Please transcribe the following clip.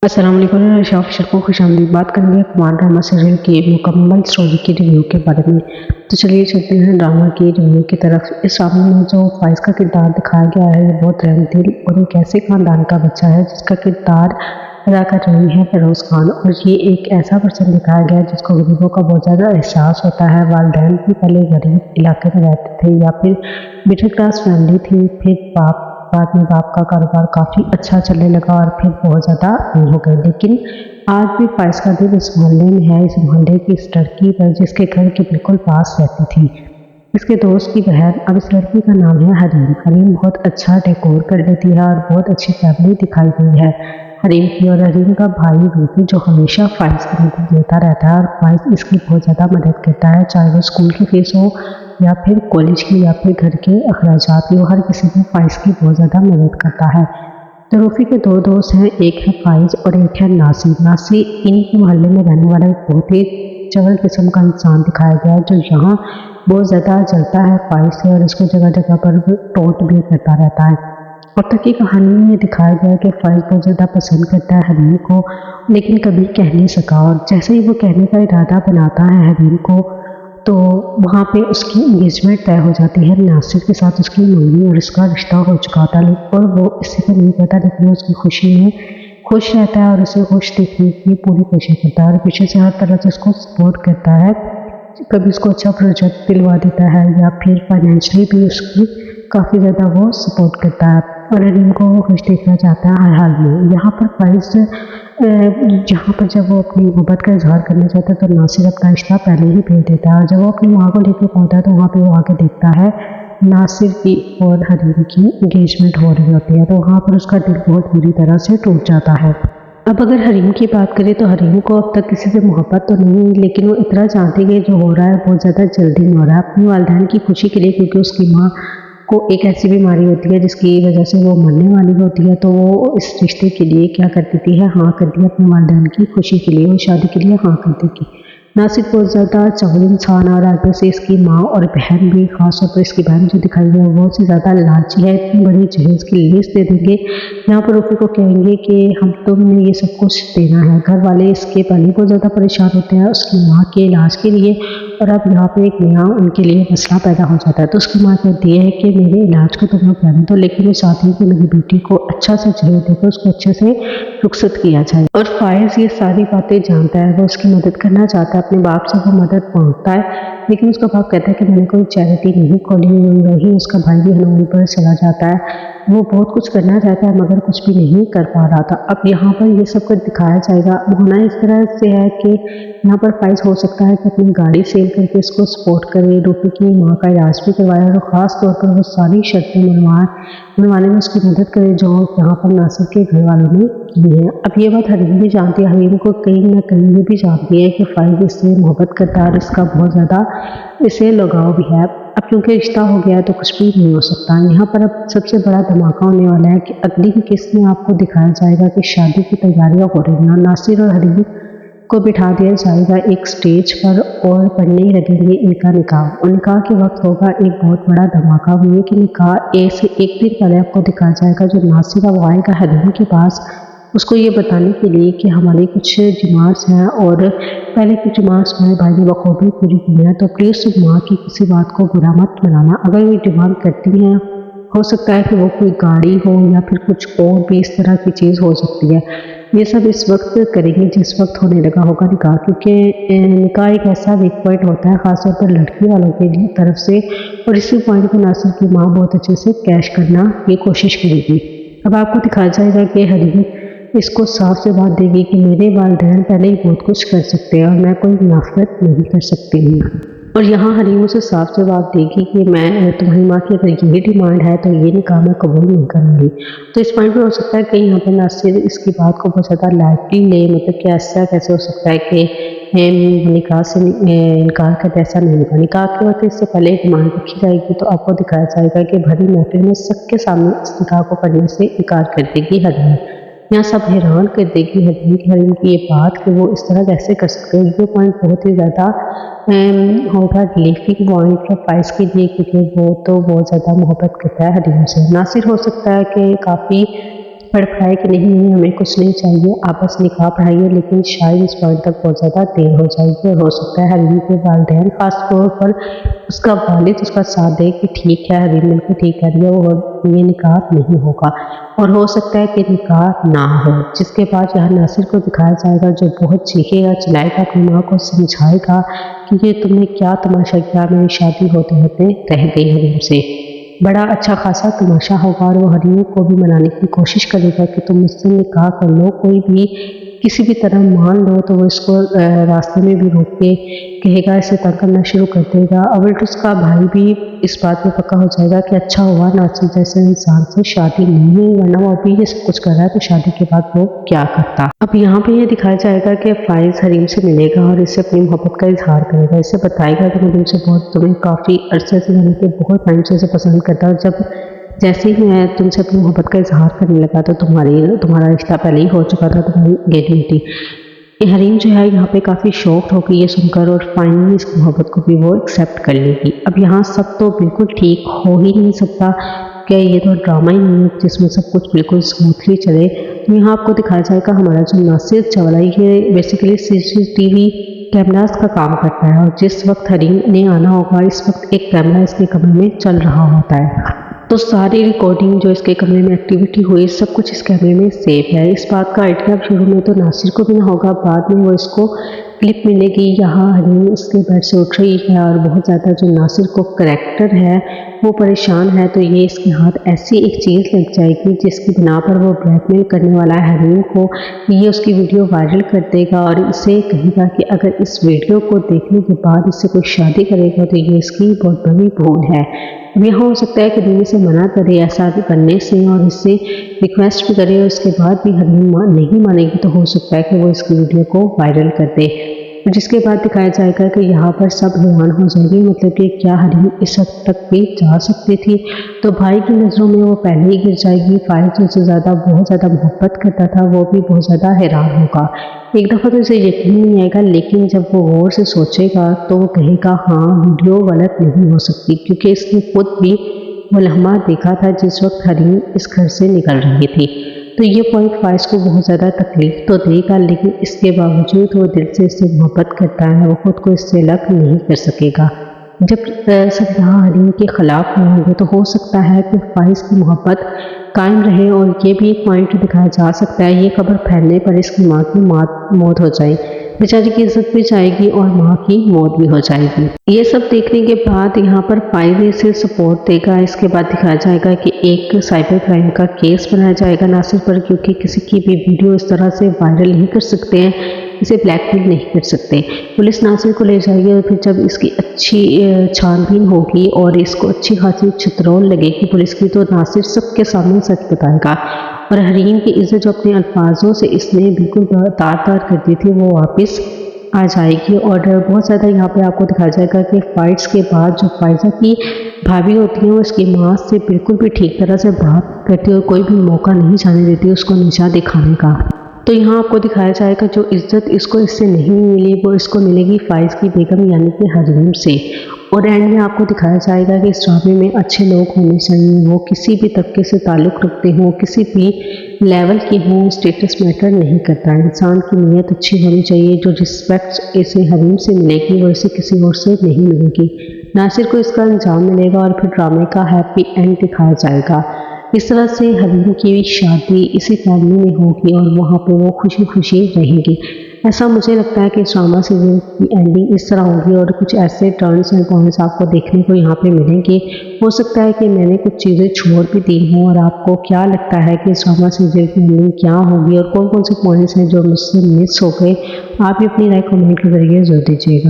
अस्सलाम वालेकुम शॉफिशर को खुशामदीद। बात करेंगे कुमार ड्रामा सीरियल की मुकम्मल स्टोरी की रिव्यू के बारे में। तो चलिए चलते हैं ड्रामा की रिव्यू की तरफ। इस ड्रामा में जो फाइज का किरदार दिखाया गया है ये बहुत रहमदिल और एक ऐसे खानदान का बच्चा है जिसका किरदार अदा कर रही है फिरोज़ खान। और ये एक ऐसा पर्सन दिखाया गया है जिसको गरीबों का बहुत ज़्यादा एहसास होता है। वालिदैन भी पहले गरीब इलाके में रहते थे या फिर मिडिल क्लास फैमिली थी, फिर बाद में बाप का कारोबार काफ़ी अच्छा चलने लगा और फिर बहुत ज़्यादा हो गए। लेकिन आज भी फाइज का दिल इस मोहल्ले में है, इस मोहल्ले की इस लड़की पर जिसके घर के बिल्कुल पास रहती थी, इसके दोस्त की बहन। अब इस लड़की का नाम है हरीम। हरीम बहुत अच्छा डेकोर कर लेती है और बहुत अच्छी फैमिली दिखाई गई है हरीम की। और हरीम का भाई रूबी जो हमेशा फाइज की मदद लेता रहता है और फाइज इसकी बहुत ज़्यादा मदद करता है, चाहे वो स्कूल की फीस हो या फिर कॉलेज की या फिर घर के अखराजात की हो, हर किसी में फाइज की बहुत ज़्यादा मदद करता है। तो रूफी के दो दोस्त हैं, एक है फाइज और एक है नासिर। नासिर इन मोहल्ले में रहने वाला एक बहुत ही चवल किस्म का इंसान दिखाया गया है जो यहाँ बहुत ज़्यादा जलता है फाइज से और इसको जगह जगह पर टोंट भी करता रहता है। अब तक की कहानी में ये दिखाया गया है कि फाइज बहुत ज़्यादा पसंद करता है हरीम को, लेकिन कभी कह नहीं सका। और जैसे ही वो कहने का इरादा बनाता है हरीम को, तो वहाँ पे उसकी एंगेजमेंट तय हो जाती है। नासिर के साथ उसकी मंगनी और उसका रिश्ता हो चुका था, और वो इसी को नहीं पता, लेकिन उसकी खुशी में खुश रहता है और उसे खुश देखने की पूरी कोशिश करता है और पीछे से हर तरह से उसको सपोर्ट करता है। कभी उसको अच्छा प्रोजेक्ट दिलवा देता है या फिर फाइनेंशियली भी उसकी काफ़ी ज़्यादा वो सपोर्ट करता है और हरीम को वो खुश देखना चाहता है हर हाल में। यहाँ पर फाइज जहाँ पर जब वो अपनी मोहब्बत का इजहार करना चाहता है तो नासिर अपना रिश्ता पहले ही भेज देता है। और जब वो अपनी माँ को लेकर पहुँचता है तो वहाँ पे वो आके देखता है नासिर की और हरीम की एंगेजमेंट हो रही होती है, तो वहाँ पर उसका दिल बहुत बुरी तरह से टूट जाता है। अब अगर हरीम की बात करें तो हरीम को अब तक किसी से मोहब्बत तो नहीं हुई, लेकिन वो इतना चाहती है कि जो हो रहा है बहुत ज़्यादा जल्दी में हो रहा है अपनी वालिदैन की खुशी के लिए, क्योंकि उसकी माँ को एक ऐसी बीमारी होती है जिसकी वजह से वो मरने वाली होती है। तो वो इस रिश्ते के लिए क्या कर देती है, हाँ कर दी अपने वालिदैन की खुशी के लिए, वो शादी के लिए हाँ कर देगी। नासिर बहुत ज़्यादा चवल इंसान और आगे से इसकी माँ और बहन भी, खासतौर पर इसकी बहन जो दिखाई है वो बहुत सी ज़्यादा लालची है। इतनी बड़ी जहेज की लिस्ट दे देंगे, यहाँ पर रूफी को कहेंगे कि हम तुमने ये सब कुछ देना है। घर वाले इसके पहले बहुत ज़्यादा परेशान होते हैं उसकी माँ के इलाज के लिए, और अब यहाँ पे एक नया उनके लिए मसला पैदा हो जाता है। तो उसकी माँ कहती है कि मेरे इलाज को तुम लोग कर दो, लेकिन वो चाहती है कि मेरी बेटी को अच्छा सा जहेज देकर उसको अच्छे से रुखसत किया जाए। और फाइज ये सारी बातें जानता है, वो उसकी मदद करना चाहता है, अपने बाप से वो मदद मांगता है, लेकिन उसका बाप कहता है कि मैंने कोई चैरिटी नहीं खोली हुई। उसका भाई भी हनून पर चला जाता है, वो बहुत कुछ करना चाहता है मगर कुछ भी नहीं कर पा रहा था। अब यहाँ पर ये सब कुछ दिखाया जाएगा। होना इस तरह से है कि यहाँ पर फाइज हो सकता है कि अपनी गाड़ी सेल करके इसको सपोर्ट करे, रूपी की माँ का इलाज भी करवाए और ख़ास तौर पर वो सारी शर्तें मनवाने में उसकी मदद करे जो यहाँ पर नासिर के घर वालों ने की है। अब ये बात हरीम भी जानती है, हरीम को कहीं ना कहीं ये भी जानती है कि फाइज इससे मोहब्बत करता है और इसका बहुत ज़्यादा इसे लगाव भी है। अब क्योंकि रिश्ता हो गया है तो कुछ भी नहीं हो सकता। यहाँ पर अब सबसे बड़ा धमाका होने वाला है कि अगली की किस्त में आपको दिखाया जाएगा कि शादी की तैयारियां हो रही हैं। नासिर और हरीम को बिठा दिया जाएगा एक स्टेज पर और पढ़ने लगेंगे इनका निकाह। और निकाह के वक्त होगा एक बहुत बड़ा धमाका। वो ये कि निकाह से एक दिन पहले आपको दिखाया जाएगा जो नासिर वो आएगा हरीम के पास उसको ये बताने के लिए कि हमारी कुछ डिमांड्स हैं और पहले की डिमांड्स मेरे भाई ने बखूबी पूरी की है, तो प्लीज़ तुम माँ की किसी बात को बुरा मत बनाना। अगर ये डिमांड करती हैं हो सकता है कि वो कोई गाड़ी हो या फिर कुछ और भी इस तरह की चीज़ हो सकती है। ये सब इस वक्त करेंगे जिस वक्त होने लगा होगा निकाह, क्योंकि निकाह एक ऐसा वीक पॉइंट होता है ख़ासतौर पर लड़की वालों के तरफ से, और इसी पॉइंट को नासिर की माँ बहुत अच्छे से कैश करना ये कोशिश करेगी। अब आपको दिखाया जाएगा कि हरीम इसको साफ से बात देगी कि मेरे वालिदैन पहले ही बहुत कुछ कर सकते हैं और मैं कोई मुनाफरत नहीं कर सकती हूँ। और यहाँ हरीम उसे साफ से बात देगी कि मैं तुम्हारी माँ की अगर यही डिमांड है तो ये निकाह मैं कबूल नहीं करूँगी। तो इस पॉइंट पर हो सकता है कि यहाँ पर नासिर इसकी बात को बहुत ज़्यादा लाइटली ले, मतलब कि ऐसा कैसे हो सकता है कि निकाह से इनकार कर, ऐसा नहीं होगा। निकाह के वक्त इससे पहले डिमांड रखी जाएगी तो आपको दिखाया जाएगा कि भरी महफिल में सबके सामने इस निकाह को करने से इनकार कर देगी हरीम। यहाँ सब हैरान कर देगी हरीम की ये बात कि वो इस तरह कैसे कर सकते हैं। ये पॉइंट बहुत ही ज़्यादा होगा रिलीफिंग पॉइंट है फाइज के लिए, क्योंकि वो तो बहुत ज़्यादा मोहब्बत करता है हरीम से। नासिर हो सकता है कि काफ़ी बड़बड़ाए कि नहीं नहीं हमें कुछ नहीं चाहिए, आप बस निकाह पढ़ाइए। लेकिन शायद इस पॉइंट तक बहुत ज़्यादा देर हो जाएगी और हो सकता है हरीम के वालिदैन खास तौर पर उसका वालिद उसका साथ दे कि ठीक है हरीम बिल्कुल ठीक कह रही है और ये निकाह नहीं होगा, और हो सकता है कि निकाह ना हो। जिसके बाद यहाँ नासिर को दिखाया जाएगा जो बहुत चीखेगा चिल्लाएगा, अपनी माँ को समझाएगा कि ये तुमने क्या तमाशा किया, मेरी शादी होते होते रह गई हरीम से। बड़ा अच्छा खासा तमाशा होगा और वो हरीम को भी मनाने की कोशिश करेगा कि तुम मुझसे निकाह कर लो, कोई भी किसी भी तरह मान लो। तो वो इसको रास्ते में भी रोक के कहेगा, इसे तंग करना शुरू कर देगा। अब उसका भाई भी इस बात में पक्का हो जाएगा कि अच्छा हुआ नासिर जैसे इंसान से शादी नहीं हुई, वरना वो अभी ये सब कुछ कर रहा है तो शादी के बाद वो क्या करता। अब यहाँ पे ये दिखाया जाएगा कि फाइज हरीम से मिलेगा और इससे अपनी मोहब्बत का इजहार करेगा। इससे बताएगा कि मैं तुमसे तुम्हें काफ़ी अरसे से यानी कि बहुत टाइम से पसंद करता हूँ। जब जैसे ही मैं तुमसे अपनी मोहब्बत का इजहार करने लगा तो तुम्हारा रिश्ता पहले ही हो चुका था, तुम्हारी एंगेजमेंट थी। हरीम जो है यहाँ पे काफ़ी शॉक्ड होगी ये सुनकर और फाइनली इस मोहब्बत को भी वो एक्सेप्ट कर लेगी। अब यहाँ सब तो बिल्कुल ठीक हो ही नहीं सकता, क्या ये तो ड्रामा ही नहीं है जिसमें सब कुछ बिल्कुल स्मूथली चले। तो यहाँ आपको दिखाया जाएगा हमारा जो नासिर चावला ये बेसिकली CCTV कैमरास का काम करता है और जिस वक्त हरीम ने आना होगा इस वक्त एक कैमरा इसके कमरे में चल रहा होता है। तो सारी रिकॉर्डिंग जो इसके कमरे में एक्टिविटी हुई सब कुछ इस कैमरे में सेव है। इस बात का आइडिया शुरू में तो नासिर को भी ना होगा, बाद में वो इसको क्लिप मिलेगी यहाँ हरीम इसके बेड से उठ रही है और बहुत ज़्यादा जो नासिर को करैक्टर है वो परेशान है। तो ये इसके हाथ ऐसी एक चीज़ लग जाएगी जिसकी बिना पर वो ब्लैकमेल करने वाला है हरीम को, ये उसकी वीडियो वायरल कर देगा और इसे कहेगा कि अगर इस वीडियो को देखने के बाद इससे कोई शादी करेगा तो ये इसकी बहुत बड़ी भूल है। अब यहाँ हो सकता है कि हरीम इसे मना करे ऐसा करने से और इससे रिक्वेस्ट भी करे, उसके बाद भी हरीम नहीं मानेगी तो हो सकता है कि वो इसकी वीडियो को वायरल कर दे। जिसके बाद दिखाया जाएगा कि यहाँ पर सब हैरान हो जाएंगे, मतलब कि क्या हरीम इस हद तक भी जा सकती थी। तो भाई की नज़रों में वो पहले ही गिर जाएगी। फाइज जिससे ज़्यादा बहुत ज़्यादा मोहब्बत करता था वो भी बहुत ज़्यादा हैरान होगा। एक दफ़ा तो इसे यकीन नहीं आएगा, लेकिन जब वो गौर से सोचेगा तो वो कहेगा हाँ वीडियो गलत नहीं हो सकती, क्योंकि इसने खुद भी वो लम्हा देखा था जिस वक्त हरीम इस घर से निकल रही थी। तो ये पॉइंट फाइज को बहुत ज़्यादा तकलीफ तो देगा, लेकिन इसके बावजूद वो दिल से इससे मोहब्बत करता है, वो खुद को इससे अलग नहीं कर सकेगा। जब सब यहाँ हरीम के ख़िलाफ़ होंगे तो हो सकता है कि फाइज की मोहब्बत कायम रहे और ये भी एक पॉइंट दिखाया जा सकता है ये खबर फैलने पर इसकी माँ की मौत हो जाए, बेचारी की इज्जत भी जाएगी और माँ की मौत भी हो जाएगी। ये सब देखने के बाद यहाँ पर फाइज इसे सपोर्ट देगा। इसके बाद दिखाया जाएगा कि एक साइबर क्राइम का केस बनाया जाएगा नासिर पर, क्योंकि किसी की भी वीडियो इस तरह से वायरल नहीं कर सकते हैं, इसे ब्लैकमेल नहीं कर सकते। पुलिस नासिर को ले जाएगी और फिर जब इसकी अच्छी छानबीन होगी और इसको अच्छी खासी छितरौल लगेगी पुलिस की, तो नासिर सबके सामने सच बताएगा और हरीम की इज्जत जो अपने अल्फाजों से इसने बिल्कुल तार कर दी थी वो वापस आ जाएगी। और बहुत ज़्यादा यहाँ पे आपको दिखाया जाएगा कि फाइट्स के बाद जो फाइजा की भाभी होती है वो इसकी माँ से बिल्कुल भी ठीक तरह से बात करती है और कोई भी मौका नहीं जाने देती उसको नीचा दिखाने का। तो यहाँ आपको दिखाया जाएगा जो इज्जत इसको इससे नहीं मिली वो इसको मिलेगी फाइज की बेगम यानी कि हरीम से। और एंड में आपको दिखाया जाएगा कि इस ड्रामे में अच्छे लोग होने चाहिए, वो किसी भी तबके से ताल्लुक़ रखते हों, किसी भी लेवल के हों, स्टेटस मैटर नहीं करता। इंसान की नीयत अच्छी होनी चाहिए। जो रिस्पेक्ट इसे हरीम से मिलेगी वो इसे किसी और से नहीं मिलेगी। नासिर को इसका अंजाम मिलेगा और फिर ड्रामे का हैप्पी एंड दिखाया जाएगा। इस तरह से हरीम की शादी इसी फैमिली में होगी और वहाँ पे वो खुशी खुशी रहेंगी। ऐसा मुझे लगता है कि इस ड्रामा सीरियल की एंडिंग इस तरह होगी और कुछ ऐसे टर्न्स एंड पॉइंट्स आपको देखने को यहाँ पे मिलेंगे। हो सकता है कि मैंने कुछ चीज़ें छोड़ भी दी हों। और आपको क्या लगता है कि इस ड्रामा सीरियल की एंडिंग क्या होगी और कौन कौन से पॉइंट्स हैं जो मुझसे मिस हो गए, आप भी अपनी राय कमेंट के जरिए जरूर दीजिएगा।